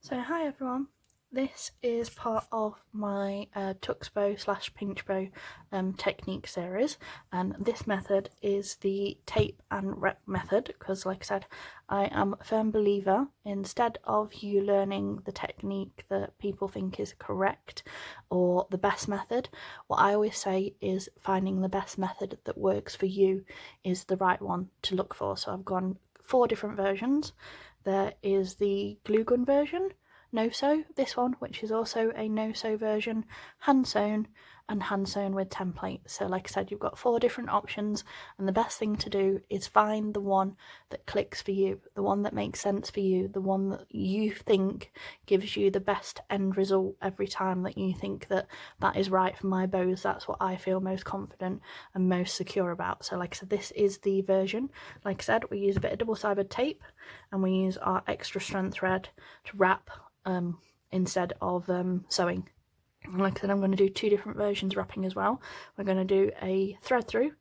So hi everyone, this is part of my tux bow / pinch bow technique series, and this method is the tape and rep method because, like I said, I am a firm believer instead of you learning the technique that people think is correct or the best method, what I always say is finding the best method that works for you is the right one to look for. So I've gone 4 different versions. There is the glue gun version, no-sew, this one, which is also a no-sew version, hand-sewn, and hand-sewn with template. So like I said, you've got 4 different options, and the best thing to do is find the one that clicks for you, the one that makes sense for you, the one that you think gives you the best end result every time, that you think that is right for my bows. That's what I feel most confident and most secure about. So like I said, this is the version. Like I said, we use a bit of double-sided tape and we use our extra strength thread to wrap instead of sewing. And like I said, I'm going to do 2 different versions wrapping as well. We're going to do a thread through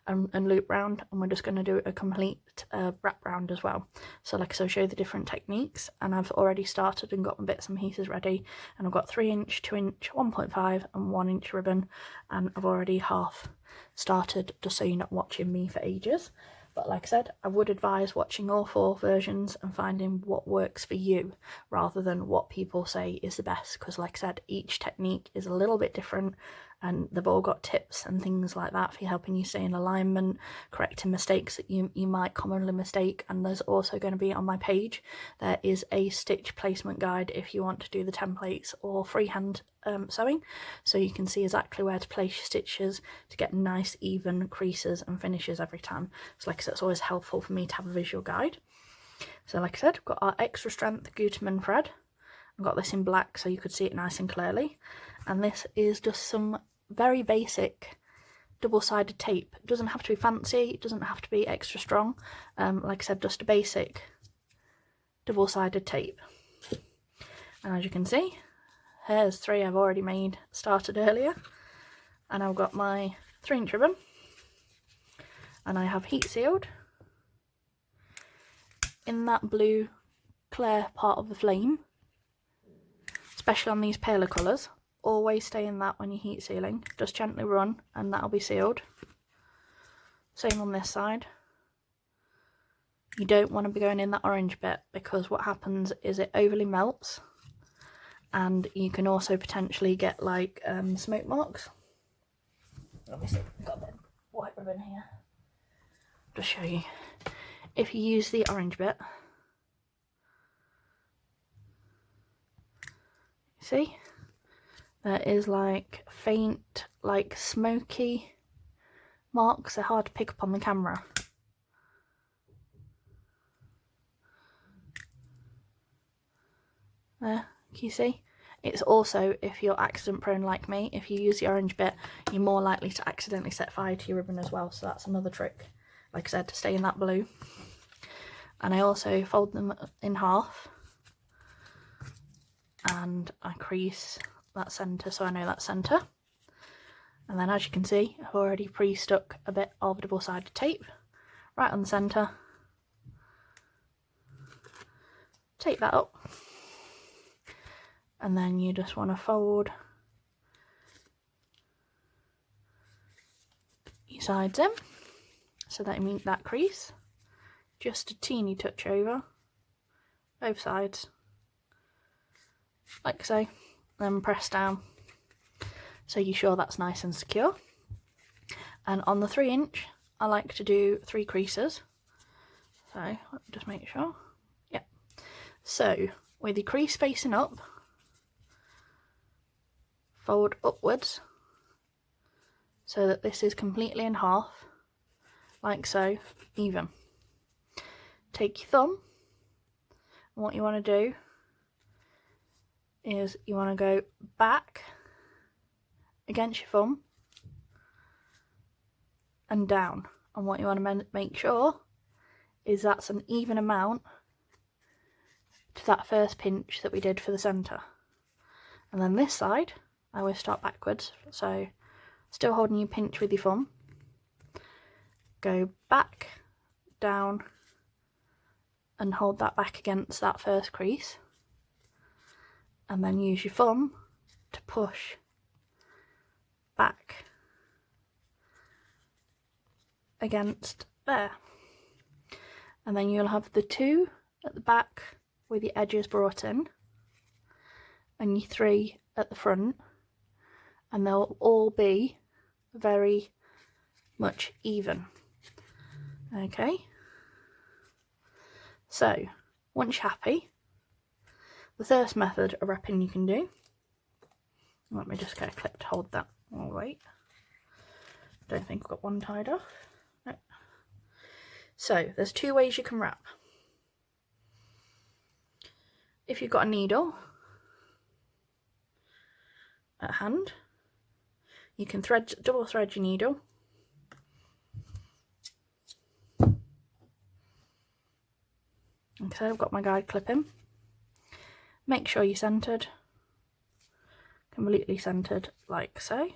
and loop round, and we're just going to do a complete wrap round as well. So like I said, I'll show you the different techniques, and I've already started and got my bits and pieces ready, and I've got 3-inch, 2-inch, 1.5 and 1-inch ribbon, and I've already half started, just so you're not watching me for ages. But like I said, I would advise watching all 4 versions and finding what works for you rather than what people say is the best, because like I said, each technique is a little bit different and they've all got tips and things like that for helping you stay in alignment, correcting mistakes that you might commonly mistake. And there's also going to be on my page, there is a stitch placement guide if you want to do the templates or freehand sewing, so you can see exactly where to place your stitches to get nice even creases and finishes every time. So like I said, it's always helpful for me to have a visual guide. So like I said, we've got our extra strength Gutermann thread. I've got this in black so you could see it nice and clearly, and this is just some very basic double-sided tape. It doesn't have to be fancy, it doesn't have to be extra strong, like I said, just a basic double-sided tape. And as you can see, here's 3 I've already made, started earlier, and I've got my 3-inch ribbon, and I have heat sealed in that blue clear part of the flame, especially on these paler colours. Always stay in that when you're heat sealing, just gently run and that'll be sealed. Same on this side. You don't want to be going in that orange bit, because what happens is it overly melts and you can also potentially get like smoke marks. Let me see, I've got a bit of white ribbon here. Just show you. If you use the orange bit, see? There is like faint, like smoky marks. They're hard to pick up on the camera. There, can you see? It's also, if you're accident prone like me, if you use the orange bit, you're more likely to accidentally set fire to your ribbon as well. So that's another trick, like I said, to stay in that blue. And I also fold them in half and I crease that centre so I know that centre. And then as you can see, I've already pre-stuck a bit of double-sided tape right on the centre. Take that up, and then you just want to fold your sides in so that you meet that crease. Just a teeny touch over both sides, like so, then press down so you're sure that's nice and secure. And on the 3-inch, I like to do 3 creases. So let me just make sure. Yep. So with your crease facing up, fold upwards so that this is completely in half, like so, even. Take your thumb, and what you want to do is you want to go back against your thumb and down, and what you want to make sure is that's an even amount to that first pinch that we did for the centre. And then this side, I always start backwards, so still holding your pinch with your thumb, go back, down, and hold that back against that first crease, and then use your thumb to push back against there, and then you'll have the 2 at the back with your edges brought in and your 3 at the front, and they'll all be very much even. Okay, so once you're happy, the first method of wrapping you can do, let me just get a clip to hold that. Oh wait, don't think I've got one tied off. No. So there's 2 ways you can wrap. If you've got a needle at hand, you can double thread your needle, okay, I've got my guide clip in. Make sure you're centered, completely centered, like so.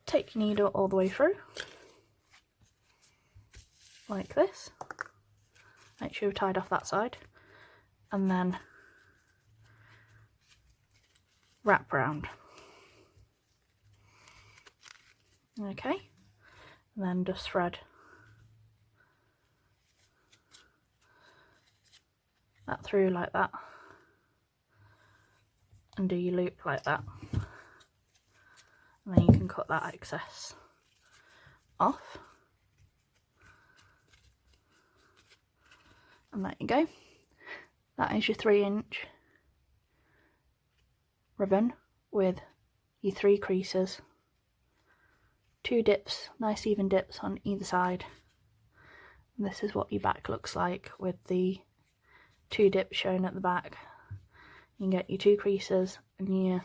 Take your needle all the way through, like this. Make sure you've tied off that side, and then wrap round. Okay, and then just thread that through like that, and do your loop like that, and then you can cut that excess off, and there you go. That is your 3-inch ribbon with your 3 creases, 2 dips, nice even dips on either side. And this is what your back looks like with the 2 dips shown at the back. You can get your 2 creases and your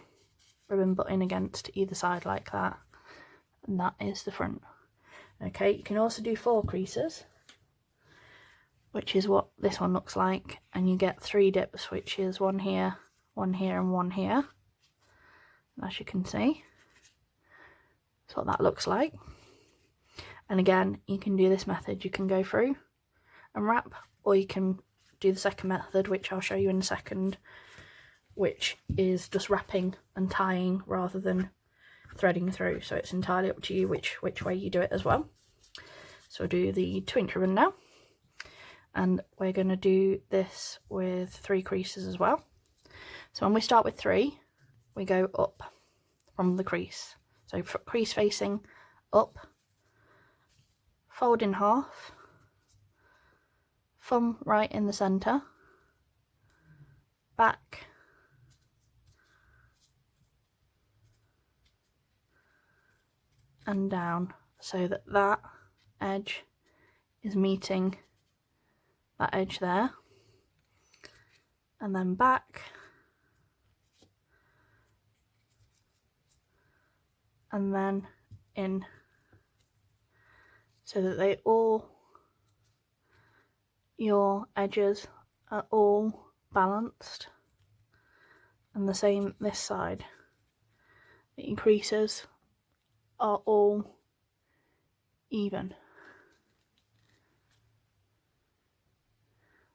ribbon button against either side like that, and that is the front. Okay, you can also do 4 creases, which is what this one looks like, and you get 3 dips, which is 1 here, 1 here and 1 here. And as you can see, that's what that looks like. And again, you can do this method, you can go through and wrap, or you can do the second method, which I'll show you in a second, which is just wrapping and tying rather than threading through. So it's entirely up to you which way you do it as well. So I'll do the 2-inch ribbon now, and we're going to do this with 3 creases as well. So when we start with 3, we go up from the crease. So crease facing up, fold in half, thumb right in the centre, back, and down, so that that edge is meeting that edge there, and then back, and then in, so that they all, your edges are all balanced, and the same this side, that your creases are all even.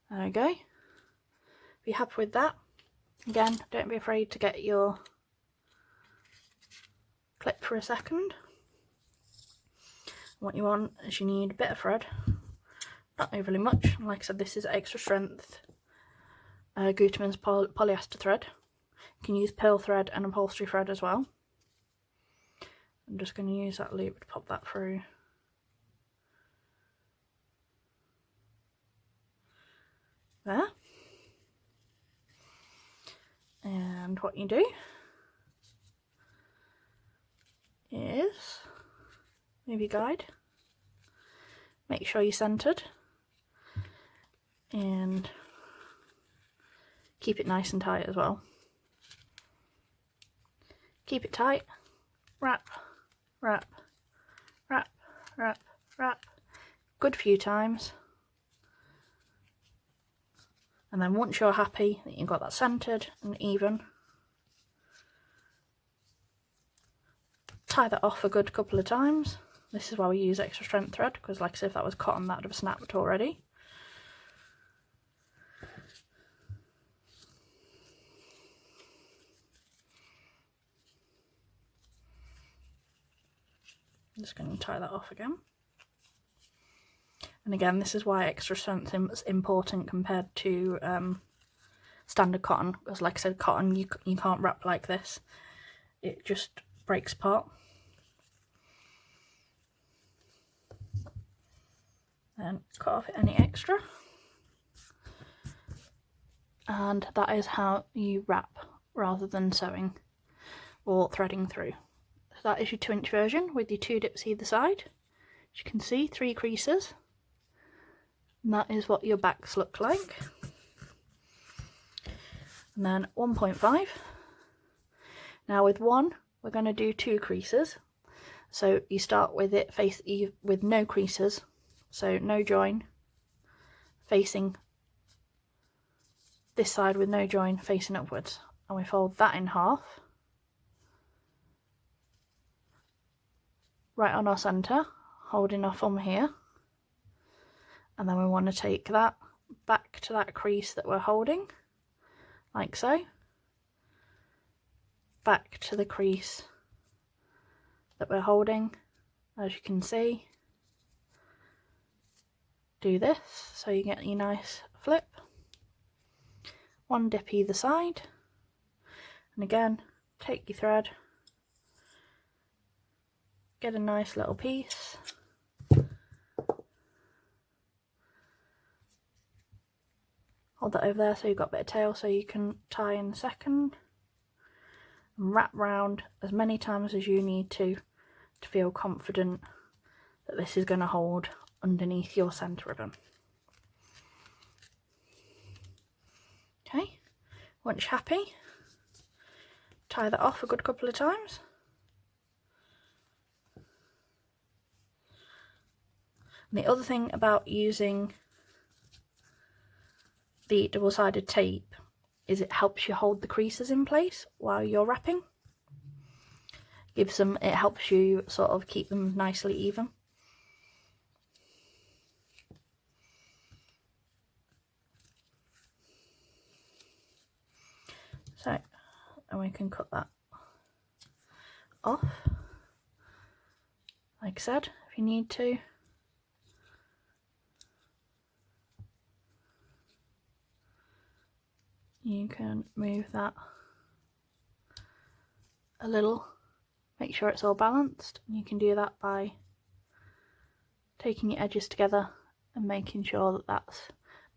There we go. If you're happy with that, again, don't be afraid to get your clip for a second. What you want is you need a bit of thread, not overly much. Like I said, this is extra strength Gutermann's polyester thread. You can use pearl thread and upholstery thread as well. I'm just going to use that loop to pop that through. There. And what you do is move your guide, make sure you're centered, and keep it nice and tight as well. Keep it tight, wrap, wrap, wrap, wrap, wrap, good few times, and then once you're happy that you've got that centered and even, tie that off a good couple of times. This is why we use extra strength thread, because like I said, if that was cotton that would have snapped already. I'm just going to tie that off again. And again, this is why extra strength is important compared to standard cotton, because like I said, cotton you can't wrap like this. It just breaks apart. And cut off any extra. And that is how you wrap rather than sewing or threading through. So that is your 2-inch version with your 2 dips either side. As you can see, 3 creases. And that is what your backs look like. And then 1.5. Now with 1, we're going to do 2 creases. So you start with it with no creases. So no join, facing this side with no join, facing upwards. And we fold that in half. Right on our centre, holding off on here. And then we want to take that back to that crease that we're holding, like so. Back to the crease that we're holding, as you can see. Do this so you get your nice flip. 1 dip either side, and again take your thread, get a nice little piece, hold that over there so you've got a bit of tail so you can tie in a second, and wrap round as many times as you need to feel confident that this is going to hold underneath your centre ribbon. Okay, once you're happy, tie that off a good couple of times. And the other thing about using the double-sided tape is it helps you hold the creases in place while you're wrapping. It helps you sort of keep them nicely even. So, and we can cut that off, like I said, if you need to. You can move that a little, make sure it's all balanced. You can do that by taking your edges together and making sure that that's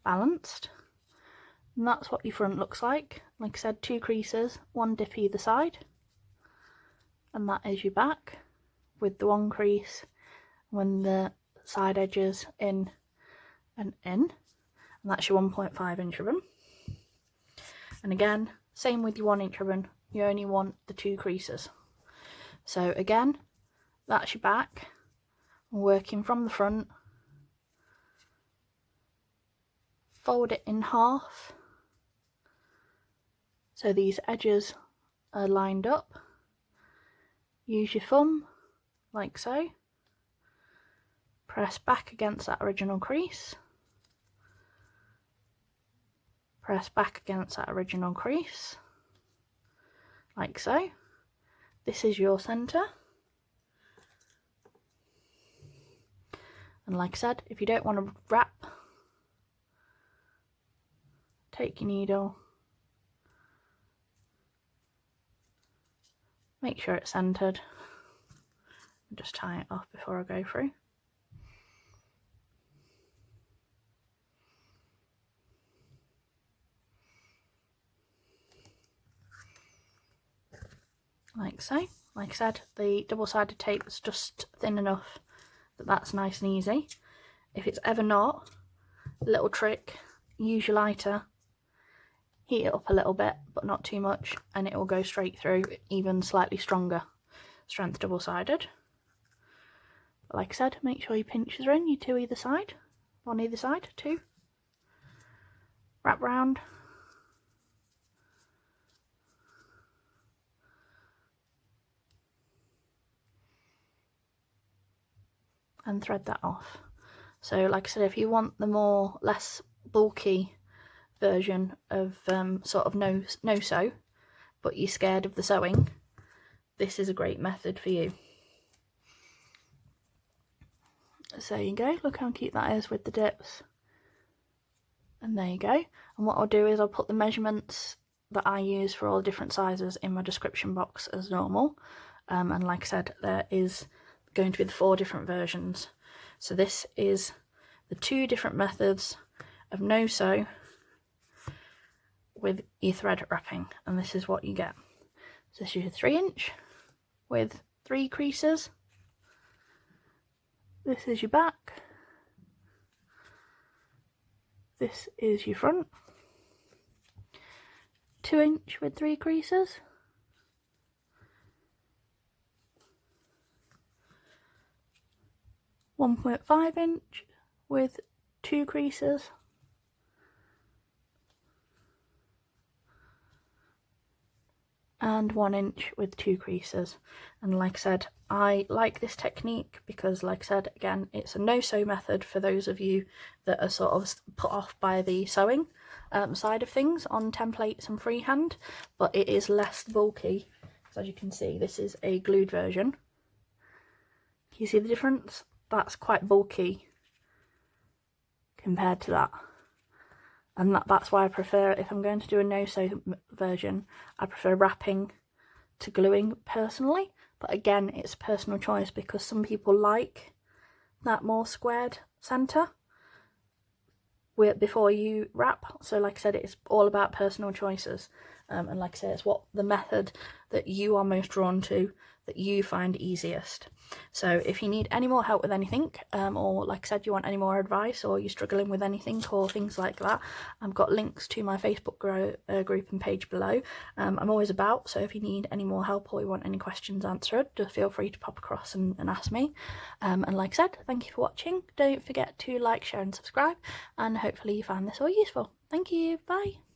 balanced. And that's what your front looks like. Like I said, 2 creases, 1 dip either side. And that is your back with the 1 crease when the side edges in and in. And that's your 1.5-inch ribbon. And again, same with your 1-inch ribbon, you only want the 2 creases. So again, that's your back, working from the front, fold it in half, so these edges are lined up. Use your thumb, like so, press back against that original crease, press back against that original crease, like so. This is your centre. And like I said, if you don't want to wrap, take your needle, make sure it's centred, and just tie it off before I go through. Like so. Like I said, the double-sided tape is just thin enough that that's nice and easy. If it's ever not, little trick, use your lighter, heat it up a little bit but not too much, and it will go straight through, even slightly stronger strength double-sided. But like I said, make sure your pinches are in, your 2 either side, 1 either side, 2. Wrap round. and thread that off. So like I said, if you want the less bulky version of sort of no sew, but you're scared of the sewing, this is a great method for you. So there you go, look how cute that is with the dips. And there you go. And what I'll do is I'll put the measurements that I use for all the different sizes in my description box as normal. And like I said, there is going to be the 4 different versions. So this is the 2 different methods of no sew with your thread wrapping, and this is what you get. So this is your 3-inch with 3 creases. This is your back. This is your front. 2-inch with 3 creases. 1.5-inch with 2 creases. And 1-inch with 2 creases. And like I said, I like this technique because, like I said, again, it's a no-sew method for those of you that are sort of put off by the sewing side of things on templates and freehand, but it is less bulky. So as you can see, this is a glued version. Can you see the difference? That's quite bulky compared to that. And that's why I prefer, if I'm going to do a no-sew version, I prefer wrapping to gluing personally. But again, it's personal choice because some people like that more squared centre before you wrap. So like I said, it's all about personal choices. And like I said, it's what the method that you are most drawn to, that you find easiest. So if you need any more help with anything, or like I said, you want any more advice, or you're struggling with anything or things like that, I've got links to my Facebook group and page below. I'm always about, so if you need any more help or you want any questions answered, just feel free to pop across and ask me. And like I said, thank you for watching. Don't forget to like, share and subscribe, and hopefully you found this all useful. Thank you, bye.